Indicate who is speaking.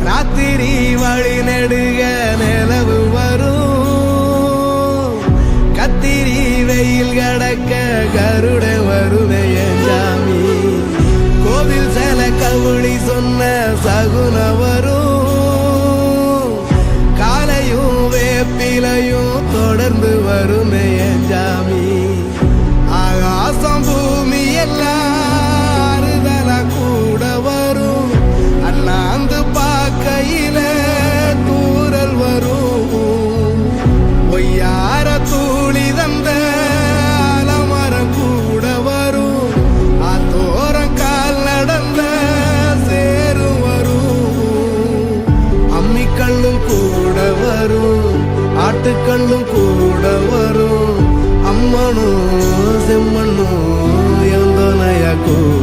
Speaker 1: ராத்திரி வழி நெடுக நிலவு வரும் கத்திரி வெயில் கடக்க கருட வருவேன் சாமி கோவில் சில கவுளி சொன்ன சகுன வரும் காலையும் வேப்பிலையும் தொடர்ந்து வருமேன் சாமி ஆகாசம் பூமி எல்லாருதல கூட வரும் அண்ணாந்து பார்க்கையில தூரல் வரும் பொய்யார தூளி தந்த அலமரம் கூட வரும் ஆத்தோரம் கால் நடந்த சேரும் வரும் அம்மிக்கல்லும் கூட வரும் ஆட்டுக்கல்லும் கூட வரும் அம்மனும் செம்மண்ணும் எந்தனைய கூட